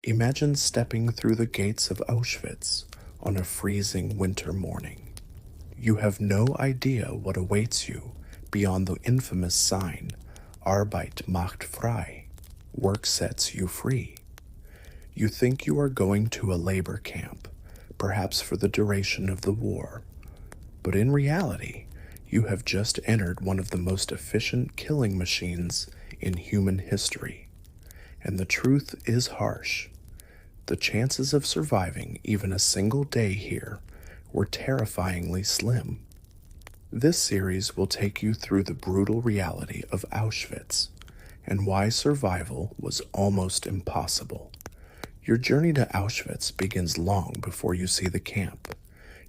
Imagine stepping through the gates of Auschwitz on a freezing winter morning. You have no idea what awaits you beyond the infamous sign, Arbeit macht frei, work sets you free. You think you are going to a labor camp, perhaps for the duration of the war, but in reality, you have just entered one of the most efficient killing machines in human history. And the truth is harsh. The chances of surviving even a single day here were terrifyingly slim. This series will take you through the brutal reality of Auschwitz and why survival was almost impossible. Your journey to Auschwitz begins long before you see the camp.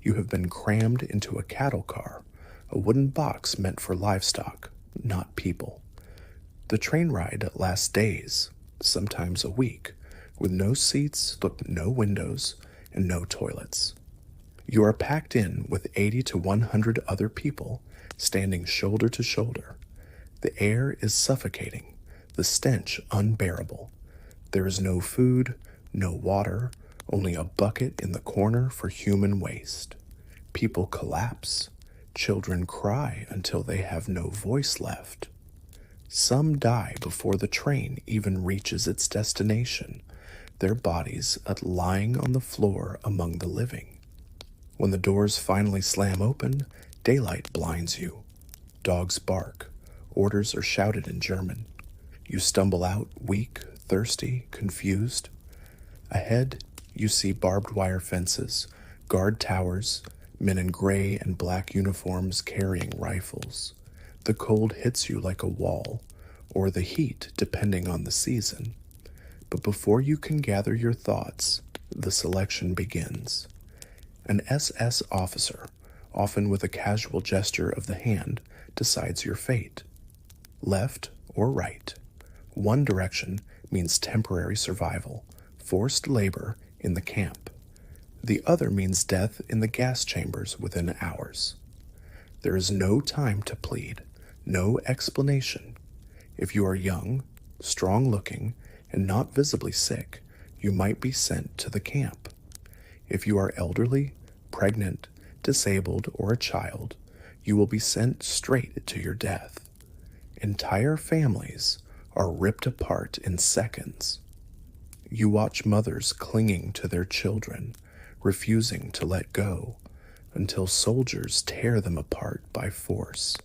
You have been crammed into a cattle car, a wooden box meant for livestock, not people. The train ride lasts days, sometimes a week, with no seats, no windows, and no toilets. You are packed in with 80 to 100 other people standing shoulder to shoulder. The air is suffocating, the stench unbearable. There is no food, no water, only a bucket in the corner for human waste. People collapse. Children cry until they have no voice left. Some die before the train even reaches its destination, their bodies lying on the floor among the living. When the doors finally slam open, daylight blinds you. Dogs bark. Orders are shouted in German. You stumble out, weak, thirsty, confused. Ahead, you see barbed wire fences, guard towers, men in gray and black uniforms carrying rifles. The cold hits you like a wall, or the heat, depending on the season. But before you can gather your thoughts, the selection begins. An SS officer, often with a casual gesture of the hand, decides your fate. Left or right. One direction means temporary survival, forced labor in the camp. The other means death in the gas chambers within hours. There is no time to plead, no explanation. If you are young, strong-looking, and not visibly sick, you might be sent to the camp. If you are elderly, pregnant, disabled, or a child, you will be sent straight to your death. Entire families are ripped apart in seconds. You watch mothers clinging to their children, refusing to let go, until soldiers tear them apart by force.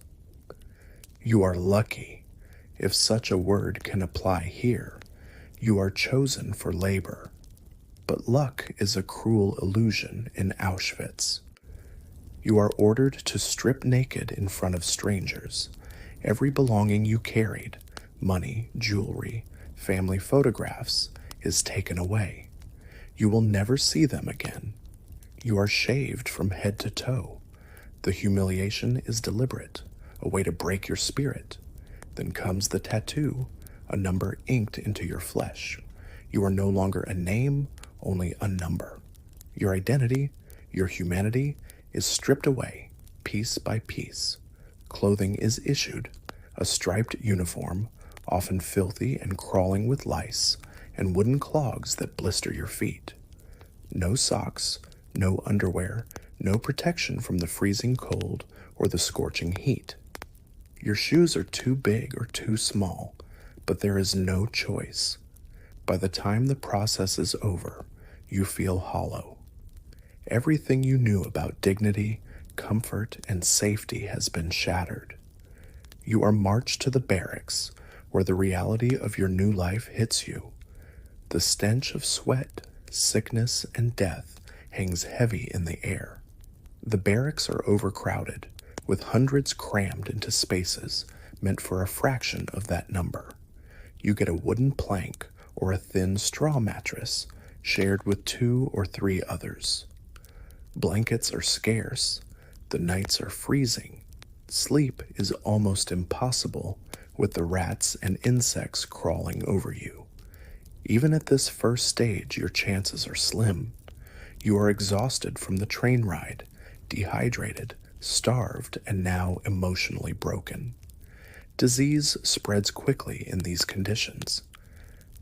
You are lucky, if such a word can apply here. You are chosen for labor. But luck is a cruel illusion in Auschwitz. You are ordered to strip naked in front of strangers. Every belonging you carried, money, jewelry, family photographs, is taken away. You will never see them again. You are shaved from head to toe. The humiliation is deliberate, a way to break your spirit. Then comes the tattoo, a number inked into your flesh. You are no longer a name, only a number. Your identity, your humanity, is stripped away, piece by piece. Clothing is issued, a striped uniform, often filthy and crawling with lice, and wooden clogs that blister your feet. No socks, no underwear, no protection from the freezing cold or the scorching heat. Your shoes are too big or too small, but there is no choice. By the time the process is over, you feel hollow. Everything you knew about dignity, comfort, and safety has been shattered. You are marched to the barracks, where the reality of your new life hits you. The stench of sweat, sickness, and death hangs heavy in the air. The barracks are overcrowded, with hundreds crammed into spaces meant for a fraction of that number. You get a wooden plank or a thin straw mattress shared with 2 or 3 others. Blankets are scarce, the nights are freezing, sleep is almost impossible with the rats and insects crawling over you. Even at this first stage, your chances are slim. You are exhausted from the train ride, dehydrated, starved, and now emotionally broken. Disease spreads quickly in these conditions.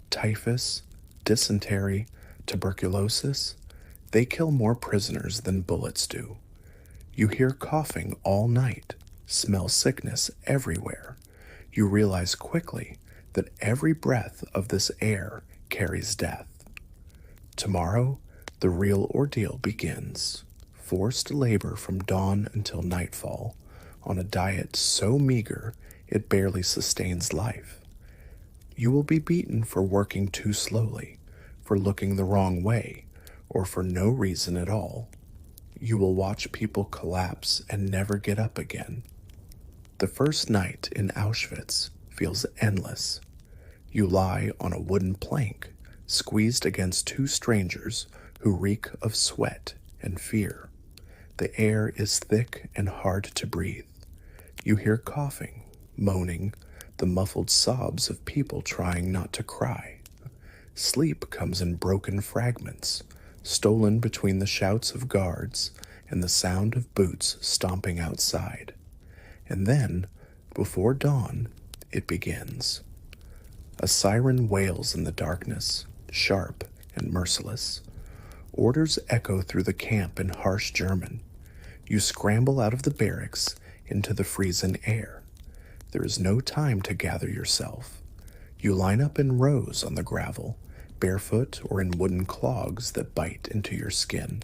Typhus, dysentery, tuberculosis, they kill more prisoners than bullets do. You hear coughing all night, smell sickness everywhere. You realize quickly that every breath of this air carries death. Tomorrow, the real ordeal begins. Forced labor from dawn until nightfall, on a diet so meager it barely sustains life. You will be beaten for working too slowly, for looking the wrong way, or for no reason at all. You will watch people collapse and never get up again. The first night in Auschwitz feels endless. You lie on a wooden plank, squeezed against two strangers who reek of sweat and fear. The air is thick and hard to breathe. You hear coughing, moaning, the muffled sobs of people trying not to cry. Sleep comes in broken fragments, stolen between the shouts of guards and the sound of boots stomping outside. And then, before dawn, it begins. A siren wails in the darkness, sharp and merciless. Orders echo through the camp in harsh German. You scramble out of the barracks into the freezing air. There is no time to gather yourself. You line up in rows on the gravel, barefoot or in wooden clogs that bite into your skin.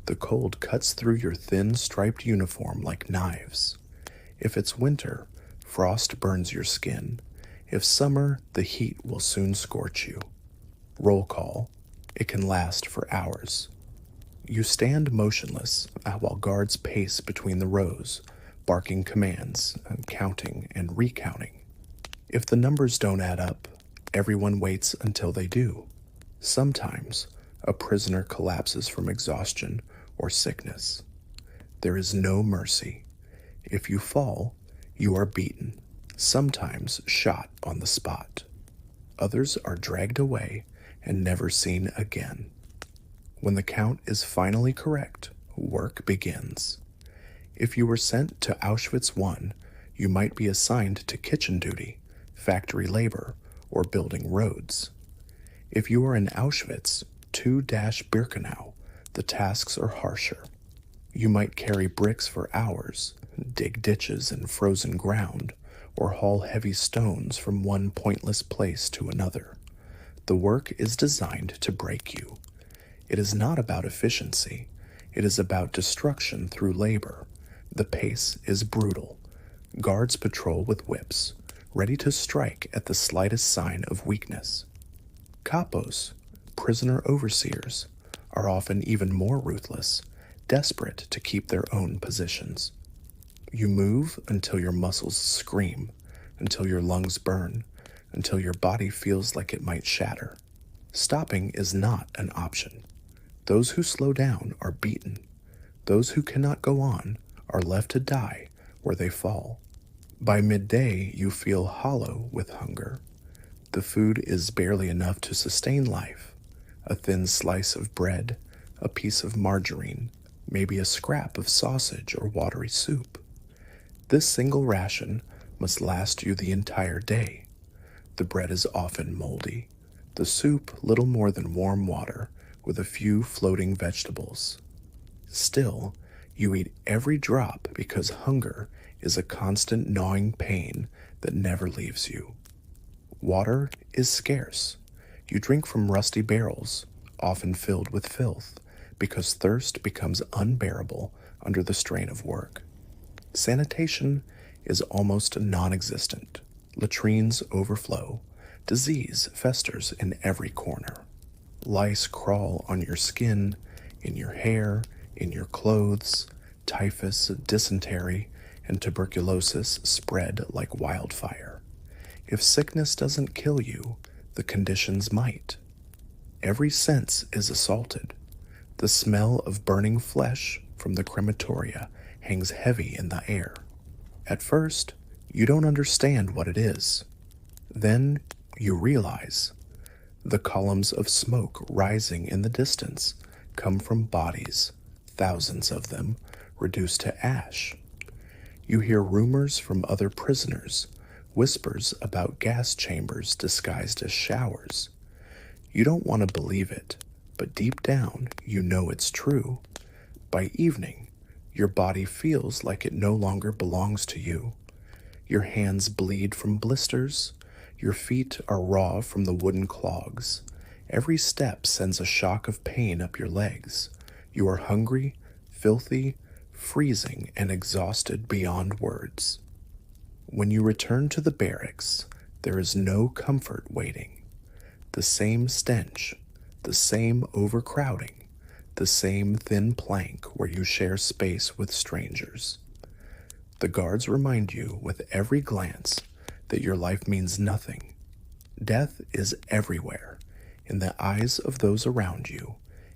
The cold cuts through your thin striped uniform like knives. If it's winter, frost burns your skin. If summer, the heat will soon scorch you. Roll call. It can last for hours. You stand motionless while guards pace between the rows, barking commands, counting and recounting. If the numbers don't add up, everyone waits until they do. Sometimes, a prisoner collapses from exhaustion or sickness. There is no mercy. If you fall, you are beaten, sometimes shot on the spot. Others are dragged away and never seen again. When the count is finally correct, work begins. If you were sent to Auschwitz I, you might be assigned to kitchen duty, factory labor, or building roads. If you are in Auschwitz II-Birkenau, the tasks are harsher. You might carry bricks for hours, dig ditches in frozen ground, or haul heavy stones from one pointless place to another. The work is designed to break you. It is not about efficiency. It is about destruction through labor. The pace is brutal. Guards patrol with whips, ready to strike at the slightest sign of weakness. Capos, prisoner overseers, are often even more ruthless, desperate to keep their own positions. You move until your muscles scream, until your lungs burn, until your body feels like it might shatter. Stopping is not an option. Those who slow down are beaten. Those who cannot go on are left to die where they fall. By midday, you feel hollow with hunger. The food is barely enough to sustain life. A thin slice of bread, a piece of margarine, maybe a scrap of sausage or watery soup. This single ration must last you the entire day. The bread is often moldy, the soup little more than warm water with a few floating vegetables. Still, you eat every drop because hunger is a constant gnawing pain that never leaves you. Water is scarce. You drink from rusty barrels, often filled with filth, because thirst becomes unbearable under the strain of work. Sanitation is almost non-existent. Latrines overflow. Disease festers in every corner. Lice crawl on your skin, in your hair, in your clothes. Typhus, dysentery, and tuberculosis spread like wildfire. If sickness doesn't kill you, the conditions might. Every sense is assaulted. The smell of burning flesh from the crematoria hangs heavy in the air. At first, you don't understand what it is. Then you realize. The columns of smoke rising in the distance come from bodies, thousands of them, reduced to ash. You hear rumors from other prisoners, whispers about gas chambers disguised as showers. You don't want to believe it, but deep down, you know it's true. By evening, your body feels like it no longer belongs to you. Your hands bleed from blisters. Your feet are raw from the wooden clogs. Every step sends a shock of pain up your legs. You are hungry, filthy, freezing, and exhausted beyond words. When you return to the barracks, there is no comfort waiting. The same stench, the same overcrowding, the same thin plank where you share space with strangers. The guards remind you with every glance that your life means nothing. Death is everywhere, in the eyes of those around you,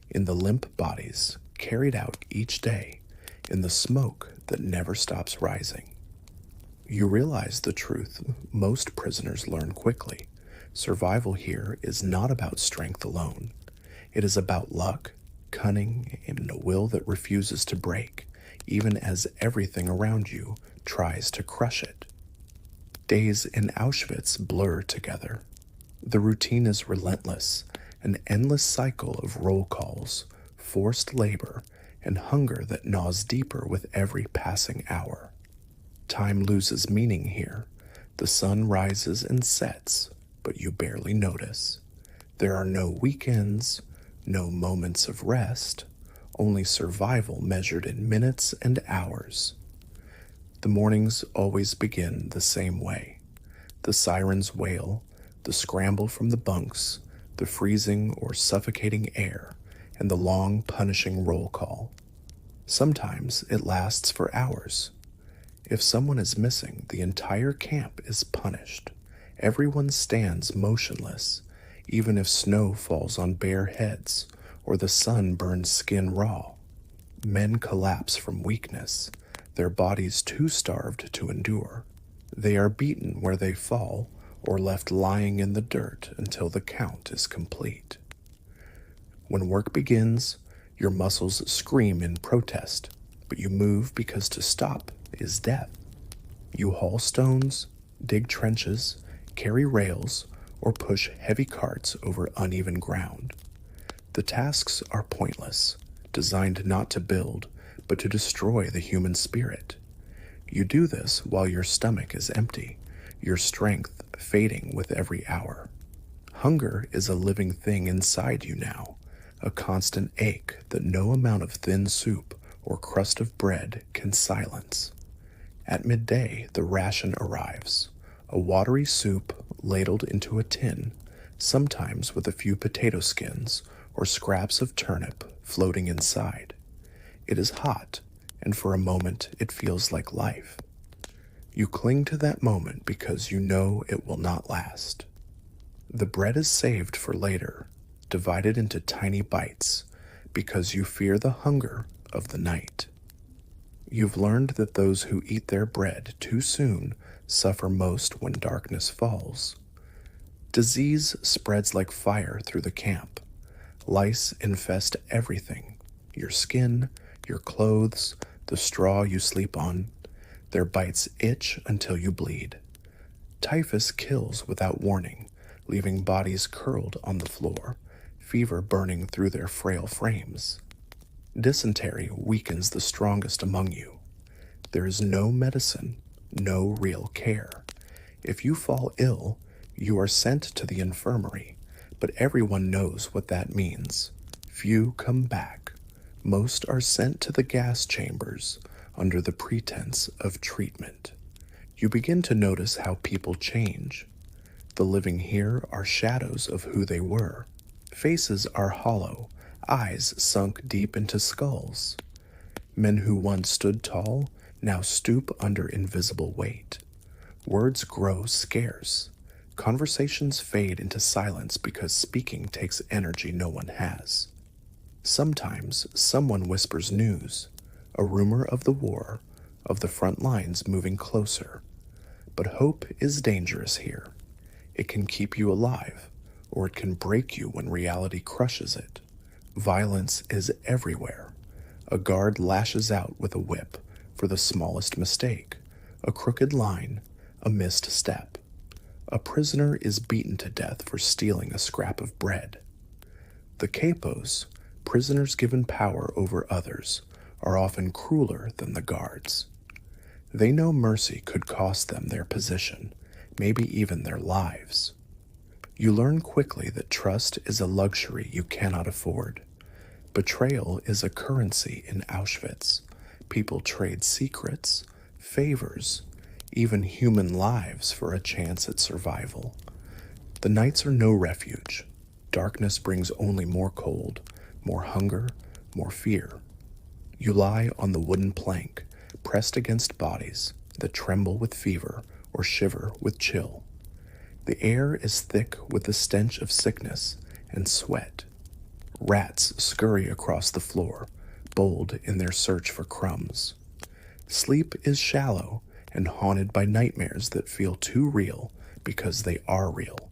in the limp bodies carried out each day, in the smoke that never stops rising. You realize the truth most prisoners learn quickly. Survival here is not about strength alone. It is about luck, cunning, and a will that refuses to break, even as everything around you tries to crush it. Days in Auschwitz blur together. The routine is relentless, an endless cycle of roll calls, forced labor, and hunger that gnaws deeper with every passing hour. Time loses meaning here. The sun rises and sets, but you barely notice. There are no weekends, no moments of rest, only survival measured in minutes and hours. The mornings always begin the same way. The sirens wail, the scramble from the bunks, the freezing or suffocating air, and the long, punishing roll call. Sometimes it lasts for hours. If someone is missing, the entire camp is punished. Everyone stands motionless, even if snow falls on bare heads or the sun burns skin raw. Men collapse from weakness, their bodies too starved to endure. They are beaten where they fall or left lying in the dirt until the count is complete. When work begins, your muscles scream in protest, but you move because to stop is death. You haul stones, dig trenches, carry rails, or push heavy carts over uneven ground. The tasks are pointless, designed not to build, but to destroy the human spirit. You do this while your stomach is empty, your strength fading with every hour. Hunger is a living thing inside you now, a constant ache that no amount of thin soup or crust of bread can silence. At midday, the ration arrives, a watery soup ladled into a tin, sometimes with a few potato skins or scraps of turnip floating inside. It is hot, and for a moment it feels like life. You cling to that moment because you know it will not last. The bread is saved for later, divided into tiny bites, because you fear the hunger of the night. You've learned that those who eat their bread too soon suffer most when darkness falls. Disease spreads like fire through the camp. Lice infest everything, your skin, your clothes, the straw you sleep on. Their bites itch until you bleed. Typhus kills without warning, leaving bodies curled on the floor, fever burning through their frail frames. Dysentery weakens the strongest among you. There is no medicine, no real care. If you fall ill, you are sent to the infirmary, but everyone knows what that means. Few come back. Most are sent to the gas chambers under the pretense of treatment. You begin to notice how people change. The living here are shadows of who they were. Faces are hollow, eyes sunk deep into skulls. Men who once stood tall now stoop under invisible weight. Words grow scarce. Conversations fade into silence because speaking takes energy no one has. Sometimes someone whispers news, a rumor of the war, of the front lines moving closer. But hope is dangerous here. It can keep you alive, or it can break you when reality crushes it. Violence is everywhere. A guard lashes out with a whip for the smallest mistake, a crooked line, a missed step. A prisoner is beaten to death for stealing a scrap of bread. The capos, prisoners given power over others, are often crueler than the guards. They know mercy could cost them their position, maybe even their lives. You learn quickly that trust is a luxury you cannot afford. Betrayal is a currency in Auschwitz. People trade secrets, favors, even human lives for a chance at survival. The nights are no refuge. Darkness brings only more cold, more hunger, more fear. You lie on the wooden plank, pressed against bodies that tremble with fever or shiver with chill. The air is thick with the stench of sickness and sweat. Rats scurry across the floor, bold in their search for crumbs. Sleep is shallow and haunted by nightmares that feel too real because they are real.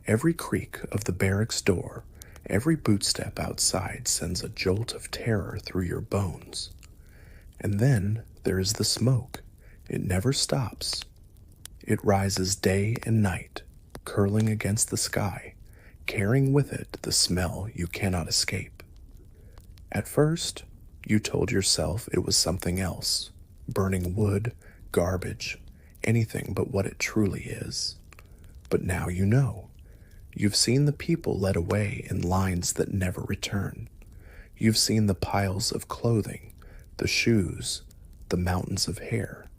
Every creak of the barracks door, every bootstep outside sends a jolt of terror through your bones. And then there is the smoke. It never stops. It rises day and night, curling against the sky, carrying with it the smell you cannot escape. At first, you told yourself it was something else, burning wood, garbage, anything but what it truly is. But now you know. You've seen the people led away in lines that never return. You've seen the piles of clothing, the shoes, the mountains of hair.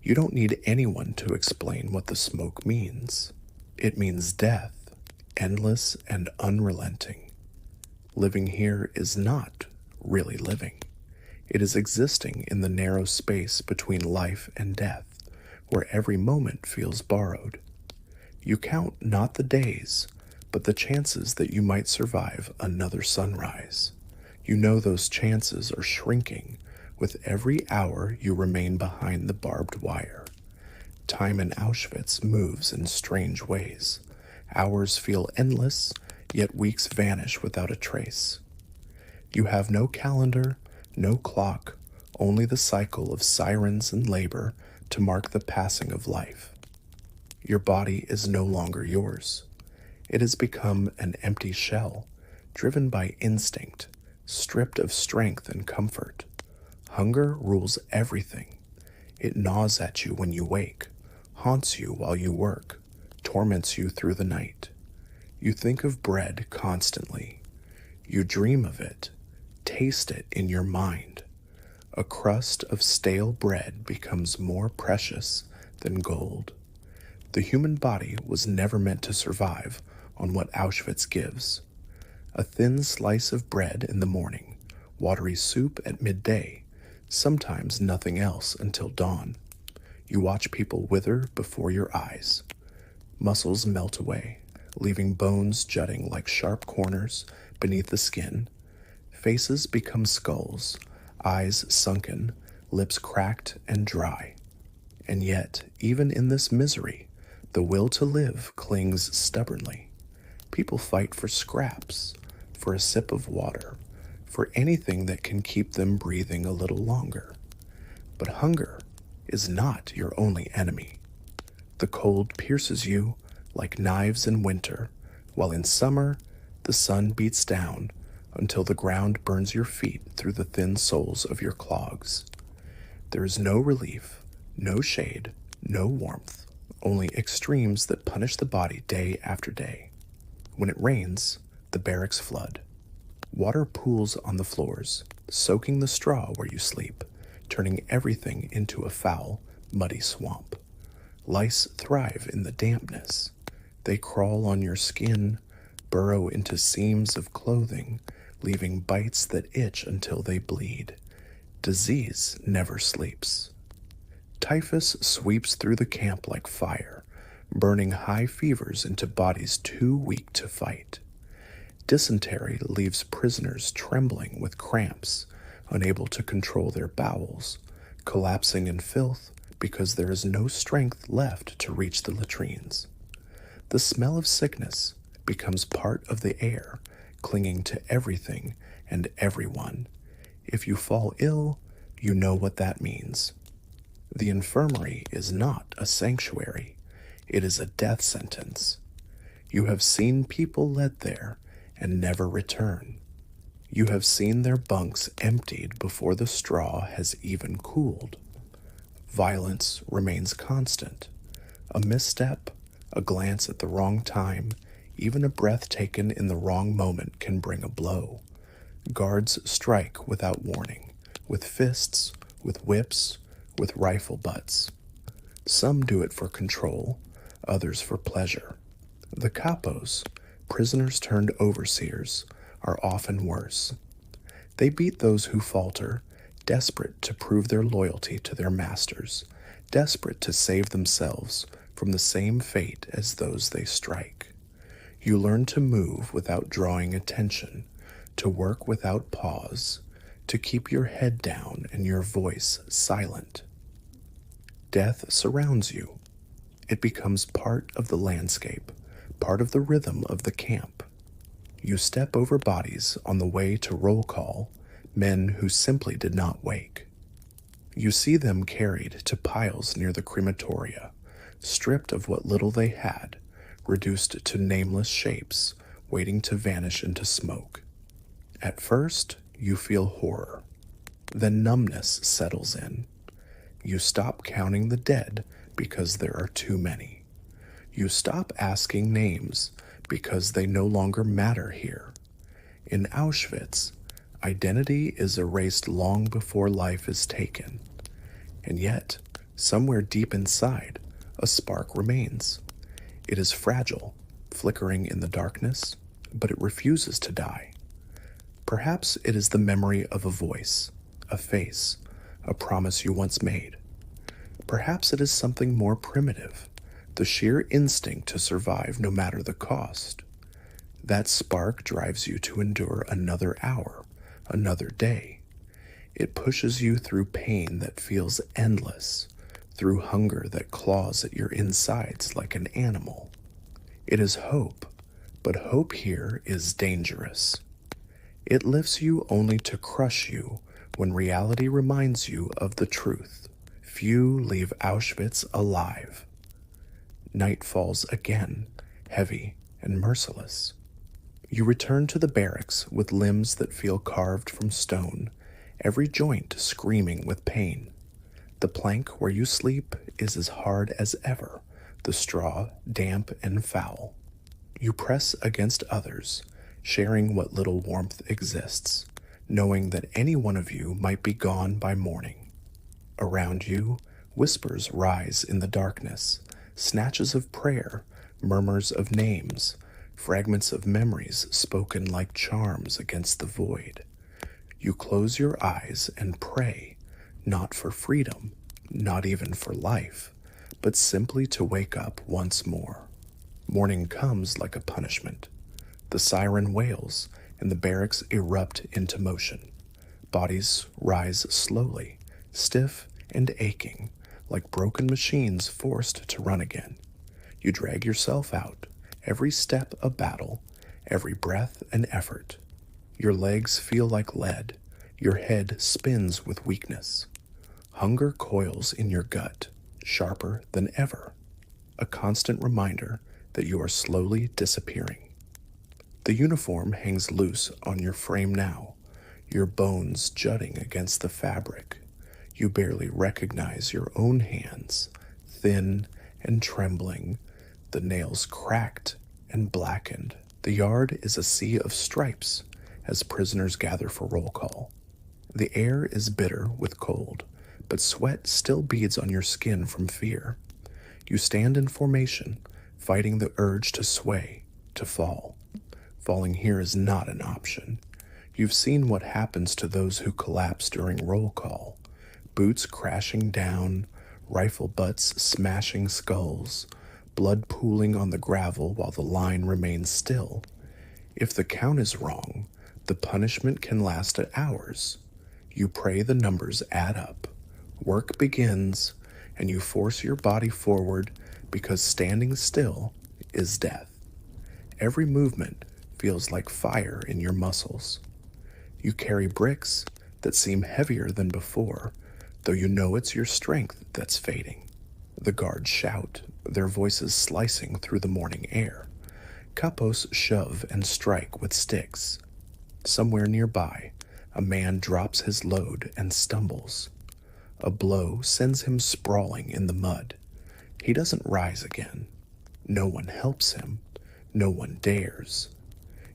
You don't need anyone to explain what the smoke means. It means death, endless and unrelenting. Living here is not really living. It is existing in the narrow space between life and death, where every moment feels borrowed. You count not the days, but the chances that you might survive another sunrise. You know those chances are shrinking with every hour you remain behind the barbed wire. Time in Auschwitz moves in strange ways. Hours feel endless, yet weeks vanish without a trace. You have no calendar, no clock, only the cycle of sirens and labor to mark the passing of life. Your body is no longer yours. It has become an empty shell, driven by instinct, stripped of strength and comfort. Hunger rules everything. It gnaws at you when you wake, haunts you while you work, torments you through the night. You think of bread constantly. You dream of it, taste it in your mind. A crust of stale bread becomes more precious than gold. The human body was never meant to survive on what Auschwitz gives. A thin slice of bread in the morning, watery soup at midday, sometimes nothing else until dawn. You watch people wither before your eyes. Muscles melt away, leaving bones jutting like sharp corners beneath the skin. Faces become skulls, eyes sunken, lips cracked and dry. And yet, even in this misery, the will to live clings stubbornly. People fight for scraps, for a sip of water, for anything that can keep them breathing a little longer. But hunger is not your only enemy. The cold pierces you like knives in winter, while in summer the sun beats down until the ground burns your feet through the thin soles of your clogs. There is no relief, no shade, no warmth, only extremes that punish the body day after day. When it rains, the barracks flood. Water pools on the floors, soaking the straw where you sleep, turning everything into a foul, muddy swamp. Lice thrive in the dampness. They crawl on your skin, burrow into seams of clothing, leaving bites that itch until they bleed. Disease never sleeps. Typhus sweeps through the camp like fire, burning high fevers into bodies too weak to fight. Dysentery leaves prisoners trembling with cramps, unable to control their bowels, collapsing in filth because there is no strength left to reach the latrines. The smell of sickness becomes part of the air, clinging to everything and everyone. If you fall ill, you know what that means. The infirmary is not a sanctuary. It is a death sentence. You have seen people led there, and never return. You have seen their bunks emptied before the straw has even cooled. Violence remains constant. A misstep, a glance at the wrong time, even a breath taken in the wrong moment can bring a blow. Guards strike without warning, with fists, with whips, with rifle butts. Some do it for control, others for pleasure. The capos, prisoners turned overseers, are often worse. They beat those who falter, desperate to prove their loyalty to their masters, desperate to save themselves from the same fate as those they strike. You learn to move without drawing attention, to work without pause, to keep your head down and your voice silent. Death surrounds you. It becomes part of the landscape, part of the rhythm of the camp. You step over bodies on the way to roll call, men who simply did not wake. You see them carried to piles near the crematoria, stripped of what little they had, reduced to nameless shapes, waiting to vanish into smoke. At first, you feel horror. Then numbness settles in. You stop counting the dead because there are too many. You stop asking names because they no longer matter here. In Auschwitz, identity is erased long before life is taken. And yet, somewhere deep inside, a spark remains. It is fragile, flickering in the darkness, but it refuses to die. Perhaps it is the memory of a voice, a face, a promise you once made. Perhaps it is something more primitive, the sheer instinct to survive no matter the cost. That spark drives you to endure another hour, another day. It pushes you through pain that feels endless, through hunger that claws at your insides like an animal. It is hope, but hope here is dangerous. It lifts you only to crush you when reality reminds you of the truth. Few leave Auschwitz alive. Night falls again, heavy and merciless. You return to the barracks with limbs that feel carved from stone, every joint screaming with pain. The plank where you sleep is as hard as ever, the straw damp and foul. You press against others, sharing what little warmth exists, knowing that any one of you might be gone by morning. Around you, whispers rise in the darkness, snatches of prayer, murmurs of names, fragments of memories spoken like charms against the void. You close your eyes and pray, not for freedom, not even for life, but simply to wake up once more. Morning comes like a punishment. The siren wails, and the barracks erupt into motion. Bodies rise slowly, stiff and aching, like broken machines forced to run again. You drag yourself out, every step a battle, every breath an effort. Your legs feel like lead, your head spins with weakness. Hunger coils in your gut, sharper than ever, a constant reminder that you are slowly disappearing. The uniform hangs loose on your frame now, your bones jutting against the fabric. You barely recognize your own hands, thin and trembling, the nails cracked and blackened. The yard is a sea of stripes as prisoners gather for roll call. The air is bitter with cold, but sweat still beads on your skin from fear. You stand in formation, fighting the urge to sway, to fall. Falling here is not an option. You've seen what happens to those who collapse during roll call. Boots crashing down, rifle butts smashing skulls, blood pooling on the gravel while the line remains still. If the count is wrong, the punishment can last hours. You pray the numbers add up. Work begins, and you force your body forward because standing still is death. Every movement feels like fire in your muscles. You carry bricks that seem heavier than before, though you know it's your strength that's fading. The guards shout, their voices slicing through the morning air. Capos shove and strike with sticks. Somewhere nearby, a man drops his load and stumbles. A blow sends him sprawling in the mud. He doesn't rise again. No one helps him. No one dares.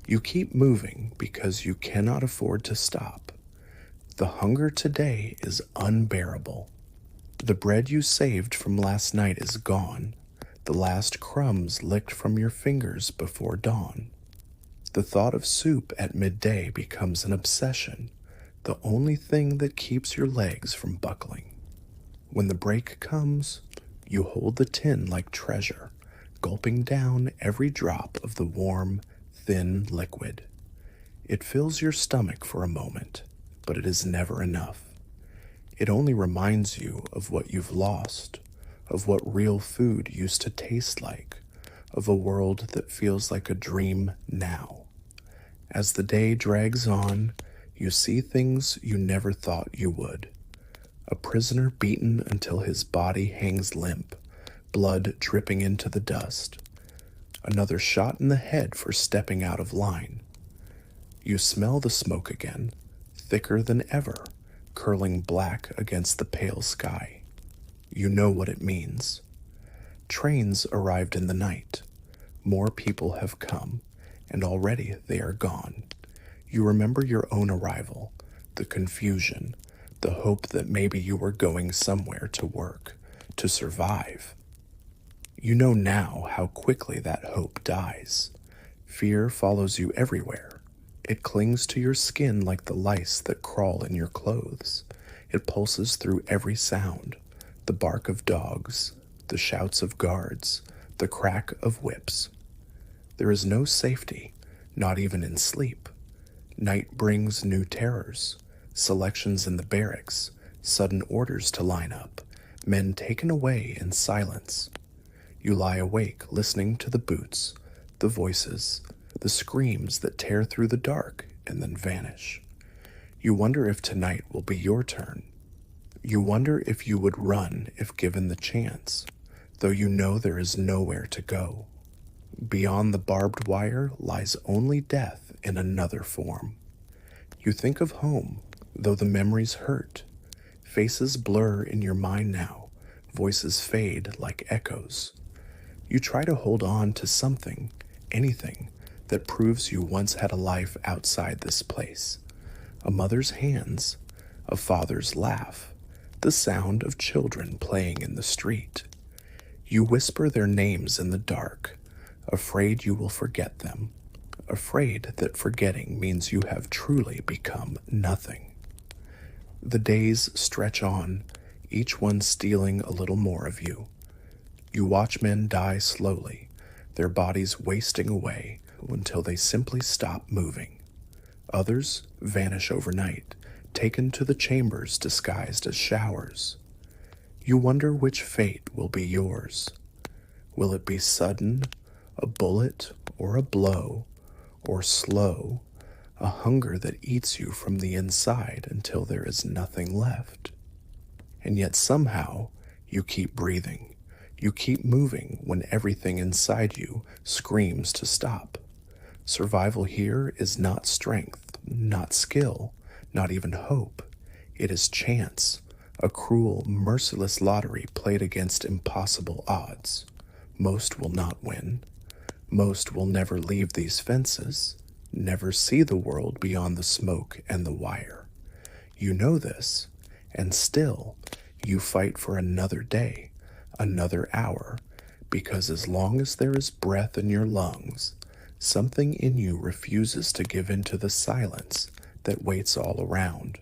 You keep moving because you cannot afford to stop. The hunger today is unbearable. The bread you saved from last night is gone, the last crumbs licked from your fingers before dawn. The thought of soup at midday becomes an obsession, the only thing that keeps your legs from buckling. When the break comes, you hold the tin like treasure, gulping down every drop of the warm, thin liquid. It fills your stomach for a moment, but it is never enough. It only reminds you of what you've lost, of what real food used to taste like, of a world that feels like a dream now. As the day drags on, you see things you never thought you would. A prisoner beaten until his body hangs limp, blood dripping into the dust. Another shot in the head for stepping out of line. You smell the smoke again, thicker than ever, curling black against the pale sky. You know what it means. Trains arrived in the night. More people have come, and already they are gone. You remember your own arrival, the confusion, the hope that maybe you were going somewhere to work, to survive. You know now how quickly that hope dies. Fear follows you everywhere. It clings to your skin like the lice that crawl in your clothes. It pulses through every sound, the bark of dogs, the shouts of guards, the crack of whips. There is no safety, not even in sleep. Night brings new terrors, selections in the barracks, sudden orders to line up, men taken away in silence. You lie awake listening to the boots, the voices, the screams that tear through the dark and then vanish. You wonder if tonight will be your turn. You wonder if you would run if given the chance, though you know there is nowhere to go. Beyond the barbed wire lies only death in another form. You think of home, though the memories hurt. Faces blur in your mind now, voices fade like echoes. You try to hold on to something, anything, that proves you once had a life outside this place. A mother's hands, a father's laugh, the sound of children playing in the street. You whisper their names in the dark, afraid you will forget them, afraid that forgetting means you have truly become nothing. The days stretch on, each one stealing a little more of you. You watch men die slowly, their bodies wasting away until they simply stop moving. Others vanish overnight, taken to the chambers disguised as showers. You wonder which fate will be yours. Will it be sudden, a bullet or a blow, or slow, a hunger that eats you from the inside until there is nothing left? And yet somehow you keep breathing. You keep moving when everything inside you screams to stop. Survival here is not strength, not skill, not even hope. It is chance, a cruel, merciless lottery played against impossible odds. Most will not win. Most will never leave these fences, never see the world beyond the smoke and the wire. You know this, and still you fight for another day, another hour, because as long as there is breath in your lungs, something in you refuses to give in to the silence that waits all around.